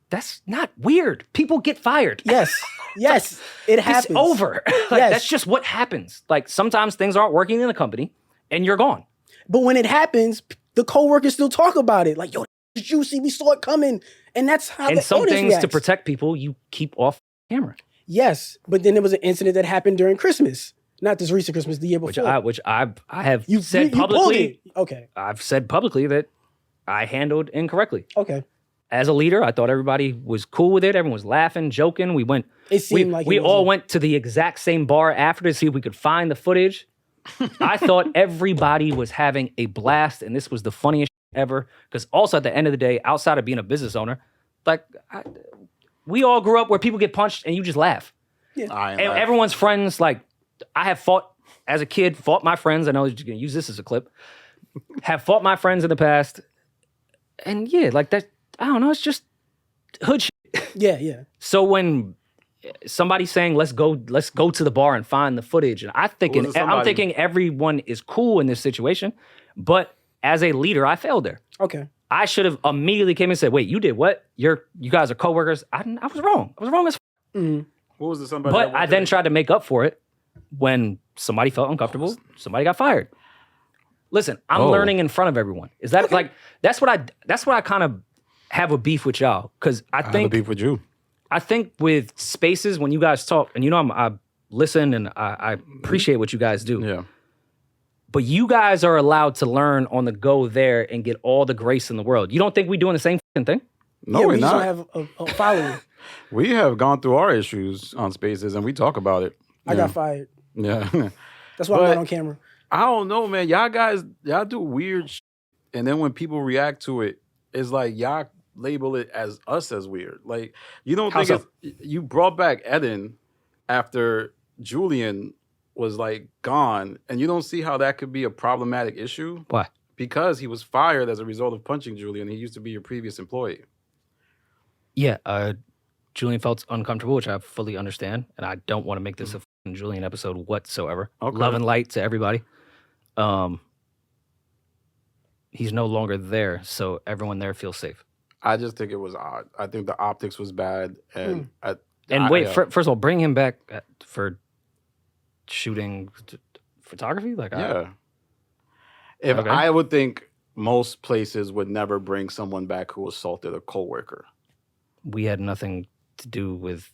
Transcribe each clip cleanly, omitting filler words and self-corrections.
that's not weird. People get fired. Yes. Yes. It happens. It's over. That's just what happens. Like sometimes things aren't working in the company and you're gone. But when it happens, the coworkers still talk about it. Like, yo, it's juicy. We saw it coming. And that's how and the some things reacts. to protect people, you keep off camera. Yes. But then there was an incident that happened during Christmas. Not this recent Christmas, the year before. Which I have you said pulled publicly. it. Okay. I've said publicly that I handled incorrectly. Okay. As a leader, I thought everybody was cool with it. Everyone was laughing, joking. We went. It seemed like we all went to the exact same bar after to see if we could find the footage. I thought everybody was having a blast, and this was the funniest ever. Because also at the end of the day, outside of being a business owner, like we all grew up where people get punched and you just laugh. Yeah. And everyone's friends. Like I have fought as a kid, fought my friends. I know you're gonna use this as a clip. Have fought my friends in the past, and yeah, like that. I don't know. It's just hood shit. Yeah, yeah. So when somebody's saying, let's go to the bar and find the footage, and I'm thinking everyone is cool in this situation, but as a leader, I failed there. Okay. I should have immediately came and said, wait, you did what? You guys are coworkers. I was wrong. I was wrong as f***. Mm-hmm. What was the somebody? But I then tried to make up for it when somebody felt uncomfortable, somebody got fired. Listen, I'm learning in front of everyone. Is that like, that's what I kind of have a beef with y'all. Cause I think have a beef with you. I think with spaces when you guys talk, and you know I listen and I appreciate what you guys do. Yeah. But you guys are allowed to learn on the go there and get all the grace in the world. You don't think we're doing the same fucking thing? No, we not. don't have a following. We have gone through our issues on spaces and we talk about it. I got fired. Yeah. That's why I'm not on camera. I don't know, man. Y'all do weird shit. And then when people react to it, it's like y'all label it as us as weird. Like, you don't think you brought back Eddin after Julian was like gone, and you don't see how that could be a problematic issue? Why? Because he was fired as a result of punching Julian. He used to be your previous employee. Yeah, Julian felt uncomfortable, which I fully understand, and I don't want to make this a fucking Julian episode whatsoever. Okay. Love and light to everybody. He's no longer there, so everyone there feels safe. I just think it was odd. I think the optics was bad, and first of all, bring him back for shooting photography. Like, yeah. I would think most places would never bring someone back who assaulted a coworker. We had nothing to do with.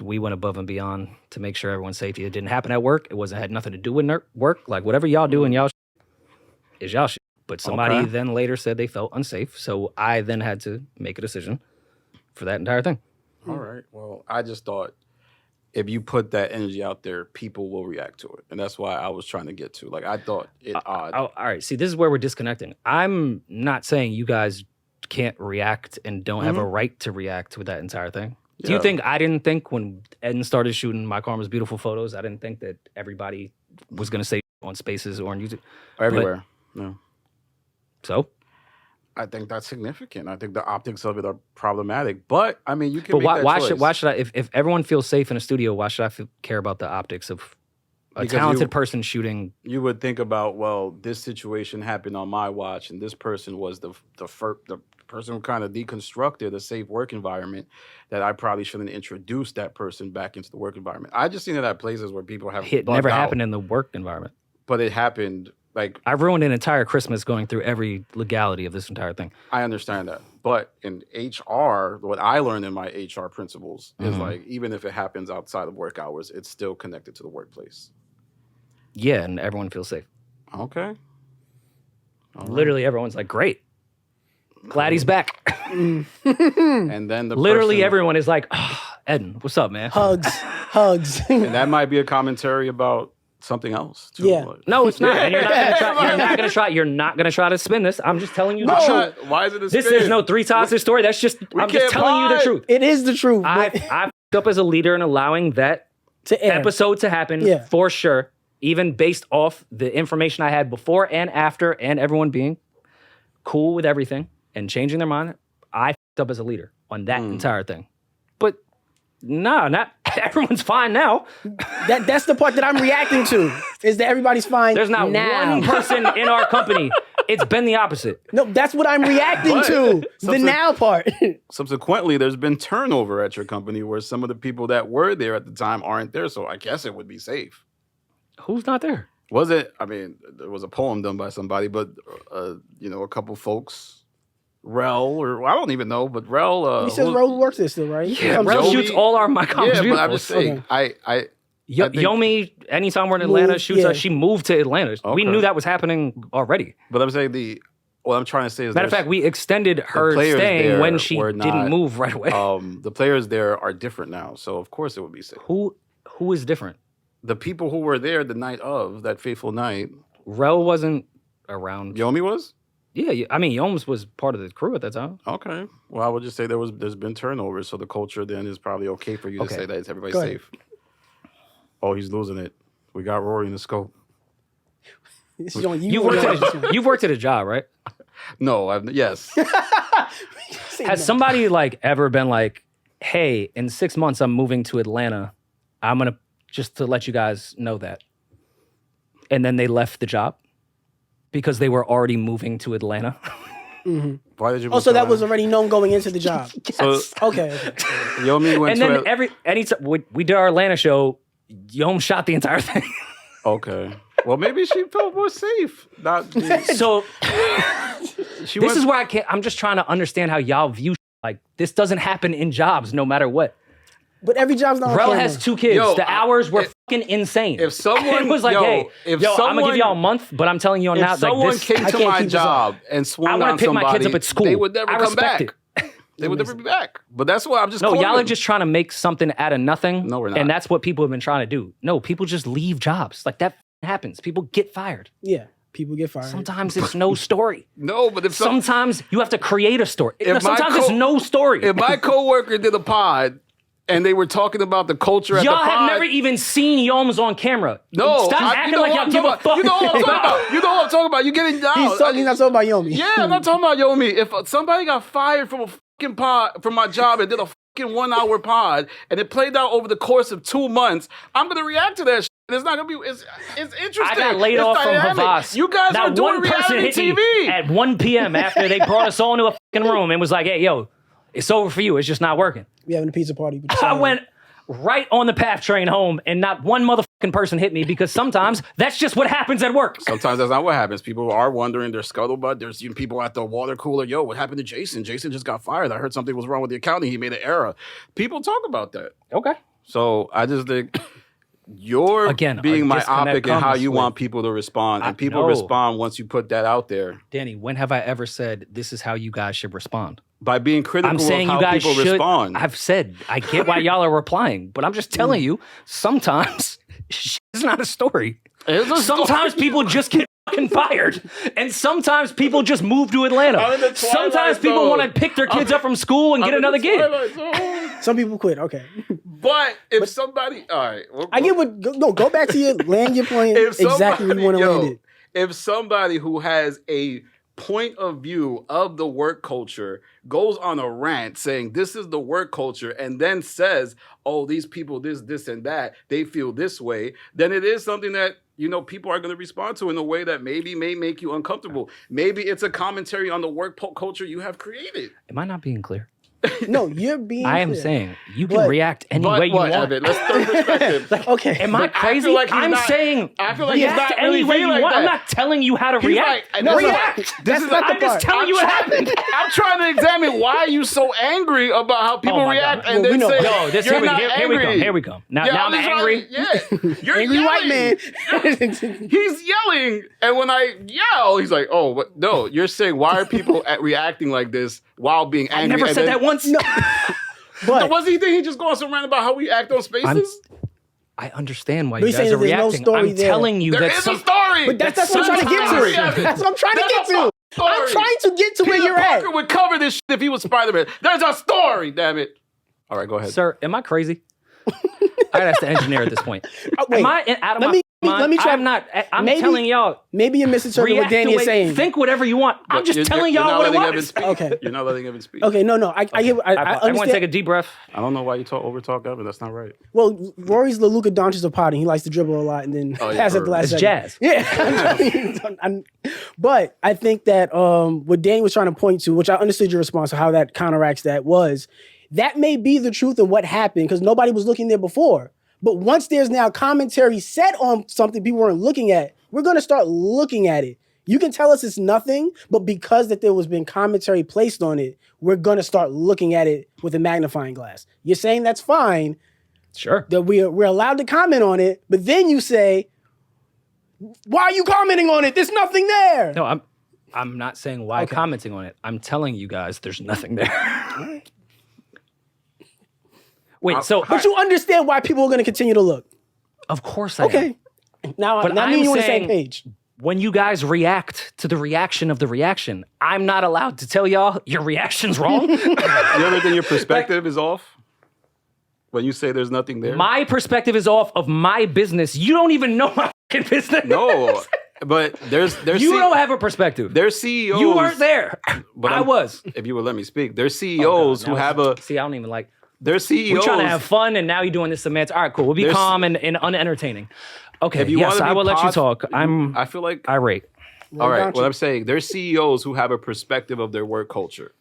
We went above and beyond to make sure everyone's safety. It didn't happen at work. It had nothing to do with work. Like whatever y'all do and y'all is y'all shit. But somebody then later said they felt unsafe, so I then had to make a decision for that entire thing. All right. Well, I just thought if you put that energy out there, people will react to it. And that's why I was trying to get to. Like, I thought it odd. All right. See, this is where we're disconnecting. I'm not saying you guys can't react and don't have a right to react with that entire thing. Do you think I didn't think when Eddin started shooting My Karma's beautiful photos, I didn't think that everybody was going to say on Spaces or on YouTube? Everywhere. No. So? I think that's significant. I think the optics of it are problematic. But, I mean, you can but make that choice. Why should I, if everyone feels safe in a studio, why should I care about the optics of a talented person shooting? You would think about, well, this situation happened on my watch, and this person was the person who kind of deconstructed a safe work environment, that I probably shouldn't introduce that person back into the work environment. I just seen it at places where people have it never happened in the work environment. But it happened. Like, I ruined an entire Christmas going through every legality of this entire thing. I understand that. But in HR, what I learned in my HR principles is like, even if it happens outside of work hours, it's still connected to the workplace. Yeah, and everyone feels safe. Okay. Literally everyone's like, great. Glad he's back. And then literally everyone is like, Eddin, what's up, man? Hugs. And that might be a commentary about something else too. Yeah. No, it's not. And you're not gonna try to spin this. I'm just telling you the truth. Why is it a This spin? is no 3 times the story. That's just I'm just telling you the truth. It is the truth. I f***ed up as a leader in allowing that episode to happen for sure. Even based off the information I had before and after, and everyone being cool with everything and changing their mind, I f***ed up as a leader on that entire thing. But no, not everyone's fine now. That's the part that I'm reacting to, is that everybody's fine. There's not now. one person in our company It's been the opposite. No, that's what I'm reacting to. The now part. Subsequently, there's been turnover at your company where some of the people that were there at the time aren't there. So I guess it would be safe. Who's not there? Was it? I mean, there was a poem done by somebody, but a couple folks, Rel, or I don't even know, but Rel. He says Rel works there still, right? Yeah, Rel shoots all my comms. Yeah, but I'm just saying, okay. Yomi, anytime we're in Atlanta, shoots us. She moved to Atlanta. Okay. We knew that was happening already. But I'm saying what I'm trying to say is, matter of fact, we extended her staying when she didn't move right away. The players there are different now, so of course it would be safe. Who is different? The people who were there the night of that fateful night. Rel wasn't around. Yomi was? Yeah, I mean, Yoms was part of the crew at that time. Okay. Well, I would just say there's been turnover, so the culture then is probably okay for you to say that everybody's safe. Oh, he's losing it. We got Rory in the scope. You've worked at a job, right? No, yes. Has somebody ever been like, hey, in 6 months I'm moving to Atlanta. I'm gonna just to let you guys know that. And then they left the job because they were already moving to Atlanta. Mm-hmm. Why did you? So that was already known going into the job. Yes. So, okay. Yomi went and then anytime we did our Atlanta show, Yom shot the entire thing. Okay. Well, maybe she felt more safe. So this is where I'm just trying to understand how y'all view this doesn't happen in jobs no matter what. But every job's not. Rel has 2 kids. The hours were fucking insane. If someone was like, I'm gonna give y'all a month, but I'm telling you now, if someone came to my job and swung on somebody, pick my kids up at school. They would never come back. It. They would never be back. But that's why I'm just. No, y'all are just trying to make something out of nothing. No, we're not. And that's what people have been trying to do. No, people just leave jobs. That happens. People get fired. Yeah, people get fired. Sometimes it's no story. No, but sometimes you have to create a story. Sometimes it's no story. If my coworker did a pod and they were talking about the culture at the pod. Y'all have never even seen Yoms on camera. No. Stop acting like y'all give a fuck. You know what I'm talking about. You know what I'm talking about. You're getting down. He's not talking about Yomi. Yeah, I'm not talking about Yomi. If somebody got fired from a fucking pod, from my job and did a fucking 1-hour pod, and it played out over the course of 2 months, I'm going to react to that shit. It's not going to be, it's interesting. I got laid off from Havas. You guys are doing reality TV. At 1 p.m. after they brought us all into a fucking room and was like, hey, yo, it's over for you. It's just not working. We having a pizza party. I went right on the PATH train home and not one motherfucking person hit me because sometimes that's just what happens at work. Sometimes that's not what happens. People are wondering, there's scuttlebutt. There's people at the water cooler. Yo, what happened to Jason? Jason just got fired. I heard something was wrong with the accounting. He made an error. People talk about that. Okay. So I just think you're being myopic in how you want people to respond. And people respond once you put that out there. Danny, when have I ever said this is how you guys should respond? By being critical I'm saying of how you guys people respond. I've said, I get why y'all are replying, but I'm just telling you, sometimes it's not a story. Sometimes people just get fucking fired. And sometimes people just move to Atlanta. Sometimes people want to pick their kids up from school and get another gig. Some people quit, okay. But if somebody, all right. I get what, go back to land your plane exactly where you want to land it. If somebody who has a point of view of the work culture goes on a rant saying this is the work culture and then says, oh, these people, this and that, they feel this way, then it is something that, people are going to respond to in a way that maybe may make you uncomfortable. Maybe it's a commentary on the work culture you have created. Am I not being clear? No, you're being I am saying you can react any way you want. Evan, let's third perspective. Okay. Am I crazy? I'm saying I feel like react any really way you like want. that. I'm not telling you how to react. React. I'm just telling you what happened. I'm trying to examine why you so angry about how people react and then say, you're not angry. Here we go. Now I'm angry. You're angry white man. He's yelling. And when I yell, he's like, oh, but no, you're saying, why are people reacting like this while being angry? I never said that once. No. But was he just going some rant about how we act on Spaces? I understand why you guys are reacting. I'm telling you there that is a story. But that's what I'm trying to get to. That's what I'm trying to get to. I'm trying to get to where you're at. Parker would cover this shit if he was Spider-Man. There's a story, damn it. All right, go ahead. Sir, am I crazy? I gotta ask the engineer at this point. Wait, am I out of my mind? Let me try. I'm not. I'm telling y'all. Maybe you're misinterpreting what Danny is saying. Think whatever you want. I'm just telling y'all what it was. Okay. You're not letting Evan speak. Okay, no. I understand. I want to take a deep breath. I don't know why you over-talk Evan. That's not right. Well, Rory's the Luka Doncic of potting. He likes to dribble a lot and then pass at the last second. Jazz. Yeah. But I think that what Danny was trying to point to, which I understood your response to how that counteracts that, was that may be the truth of what happened because nobody was looking there before. But once there's now commentary set on something people weren't looking at, we're going to start looking at it. You can tell us it's nothing, but because that there was been commentary placed on it, we're going to start looking at it with a magnifying glass. You're saying that's fine. Sure. That we're allowed to comment on it, but then you say, why are you commenting on it? There's nothing there. No, I'm not saying why commenting on it. I'm telling you guys there's nothing there. Wait, but you understand why people are going to continue to look. Of course I am. Now me and you on the same page. When you guys react to the reaction of the reaction, I'm not allowed to tell y'all your reaction's wrong. You ever think your perspective is off? When you say there's nothing there? My perspective is off of my business. You don't even know my fucking business. No, but there's you don't have a perspective. There's CEOs. You weren't there. But I was. If you would let me speak. There's CEOs who have a... See, I don't even like... There's CEOs... We're trying to have fun, and now you're doing this semantics. All right, cool. We'll be calm and unentertaining. Okay, yes, I will let you talk. I feel like... irate. All right, what I'm saying, there's CEOs who have a perspective of their work culture.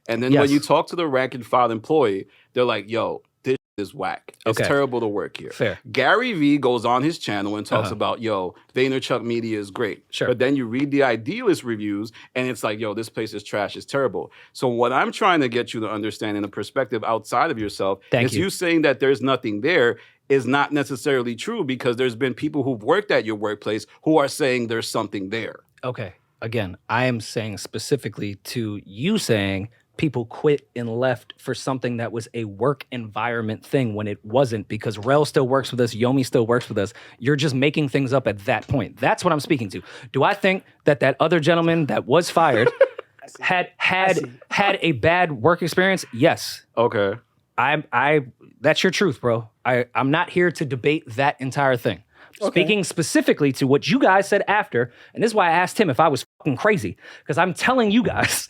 And then when you talk to the rank and file employee, they're like, yo, this is whack. It's terrible to work here. Fair. Gary Vee goes on his channel and talks about, yo, Vaynerchuk Media is great. Sure. But then you read the Idealist reviews and it's like, yo, this place is trash, it's terrible. So what I'm trying to get you to understand in a perspective outside of yourself is you saying that there's nothing there is not necessarily true because there's been people who've worked at your workplace who are saying there's something there. Okay. Again, I am saying specifically to you saying people quit and left for something that was a work environment thing when it wasn't because Rel still works with us, Yomi still works with us. You're just making things up at that point. That's what I'm speaking to. Do I think that other gentleman that was fired had a bad work experience? Yes. Okay. That's your truth, bro. I'm not here to debate that entire thing. Okay. Speaking specifically to what you guys said after, and this is why I asked him if I was fucking crazy, because I'm telling you guys,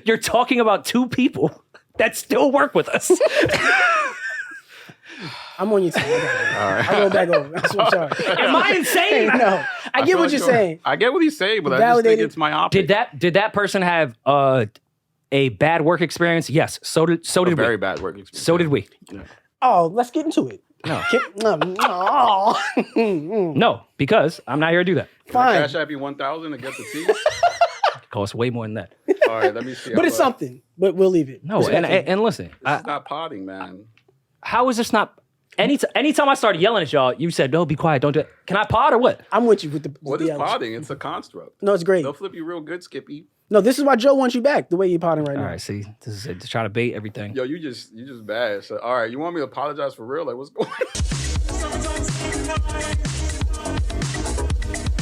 you're talking about two people that still work with us. I'm on your team. I go back over. I'm sorry. Am I insane? No. I get what you're saying. I get what he's saying, but I just think it's myopic. Did that person have a bad work experience? Yes. So did we. Very bad work experience. So did we. Yeah. Oh, let's get into it. No, because I'm not here to do that. Fine. Cash App you 1,000 to get the tea? It costs way more than that. All right, let me see. But it's something. But we'll leave it. No, and listen. This is not potting, man. How is this not... Anytime I started yelling at y'all, you said, no, be quiet, don't do it. Can I pod or what? I'm with you with the... What is podding? It's a construct. No, it's great. They'll flip you real good, Skippy. No, this is why Joe wants you back, the way you're podding right now. All right, see, this is it. Just trying to bait everything. Yo, you just bad. So, all right, you want me to apologize for real? Like, what's going on?